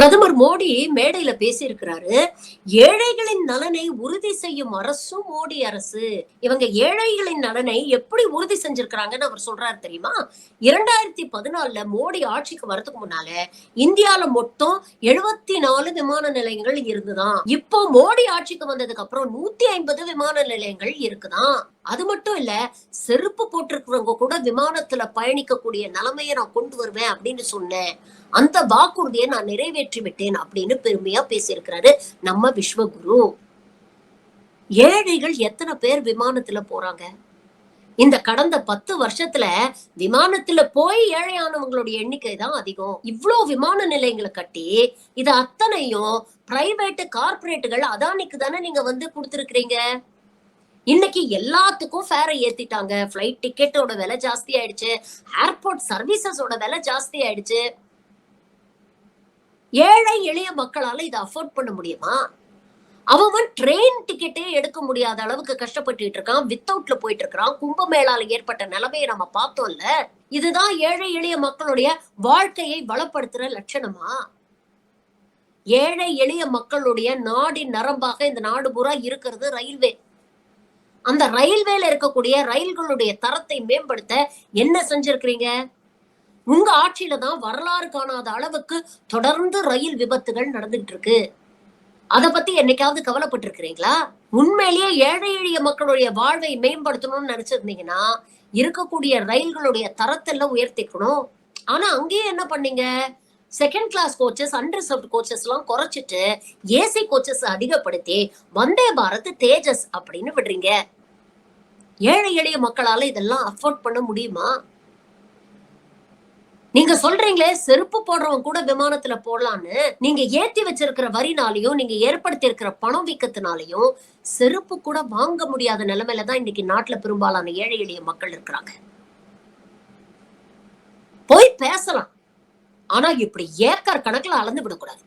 பிரதமர் மோடி மேடையில பேசியிருக்கிறாரு. ஏழைகளின் நலனை உறுதி செய்யும் அரசும் மோடி அரசு. இவங்க ஏழைகளின் நலனை எப்படி உறுதி செஞ்சிருக்கிறாங்கன்னு அவர் சொல்றாரு தெரியுமா? 2014ல மோடி ஆட்சிக்கு வரதுக்கு முன்னால இந்தியால மொத்தம் 74 விமான நிலையங்கள் இருந்துதான். இப்போ மோடி ஆட்சிக்கு வந்ததுக்கு அப்புறம் 150 விமான நிலையங்கள் இருக்குதாம். அது மட்டும் இல்ல, செருப்பு போட்டிருக்கிறவங்க கூட விமானத்துல பயணிக்கக்கூடிய நிலைமையை நான் கொண்டு வருவேன் அப்படின்னு சொன்னேன். அந்த வாக்குறுதியை நான் நிறைவேற்றி விட்டேன் அப்படின்னு பெருமையா பேசியிருக்கிறாரு நம்ம விஸ்வகுரு. ஏழைகள் எத்தனை பேர் விமானத்துல போறாங்க? இந்த கடந்த 10 வருஷத்துல விமானத்துல போய் ஏழையானவங்களுடைய எண்ணிக்கை தான் அதிகம். இவ்ளோ விமான நிலையங்களை கட்டி இது அத்தனையும் பிரைவேட் கார்பரேட்டுகள் அதானிக்கு தானே நீங்க கொடுத்திருக்கிறீங்க. இன்னைக்கு எல்லாத்துக்கும் ஃபேரை ஏத்திட்டாங்க. பிளைட் டிக்கெட்டோட விலை ஜாஸ்தி ஆயிடுச்சு. ஏர்போர்ட் சர்வீசஸோட விலை ஜாஸ்தி ஆயிடுச்சு. ஏழை எளிய மக்களால இதை அஃபோர்ட் பண்ண முடியுமா? அவன் ட்ரெயின் டிக்கெட்டே எடுக்க முடியாத அளவுக்கு கஷ்டப்பட்டு இருக்கான். வித்தவுட்ல போயிட்டு இருக்கிறான். கும்பமேளால ஏற்பட்ட நிலைமையை நம்ம பார்த்தோம்ல. இதுதான் ஏழை எளிய மக்களுடைய வாழ்க்கையை வளப்படுத்துற லட்சணமா? ஏழை எளிய மக்களுடைய நாடின் நரம்பாக இந்த நாடு பூரா இருக்கிறது ரயில்வே. அந்த ரயில்வேல இருக்கக்கூடிய ரயில்களுடைய தரத்தை மேம்படுத்த என்ன செஞ்சிருக்கிறீங்க? உங்க ஆட்சியில தான் வரலாறு காணாத அளவுக்கு தொடர்ந்து ரயில் விபத்துகள் நடந்துகிட்டு இருக்கு. அத பத்தி என்னைக்காவது கவலைப்பட்டு இருக்கிறீங்களா? உண்மையிலேயே ஏழை எளிய மக்களுடைய வாழ்வை மேம்படுத்தணும்னு நினைச்சிருந்தீங்கன்னா இருக்கக்கூடிய ரயில்களுடைய தரத்தெல்லாம் உயர்த்திக்கணும். ஆனா அங்கேயே என்ன பண்ணீங்க? Second class coaches, unreserved coaches எல்லாம் குறைச்சிட்டு ஏசி கோச்சஸ் அதிகப்படுத்தி வந்தே பாரத், தேஜஸ் அப்படின்னு விடுறீங்க. ஏழை எளிய மக்களால இதெல்லாம் அஃபோர்ட் பண்ண முடியுமா? நீங்க சொல்றீங்களே செருப்பு போடுறவங்க கூட விமானத்துல போடலான்னு. நீங்க ஏத்தி வச்சிருக்கிற வரினாலையும் நீங்க ஏற்படுத்தி இருக்கிற பணம் வீக்கத்தினாலையும் செருப்பு கூட வாங்க முடியாத நிலைமையில தான் இன்னைக்கு நாட்டுல பெரும்பாலான ஏழை எளிய மக்கள் இருக்கிறாங்க. போய் பேசலாம், ஆனா இப்படி ஏக்கர் கணக்குல அளந்து விடக்கூடாது.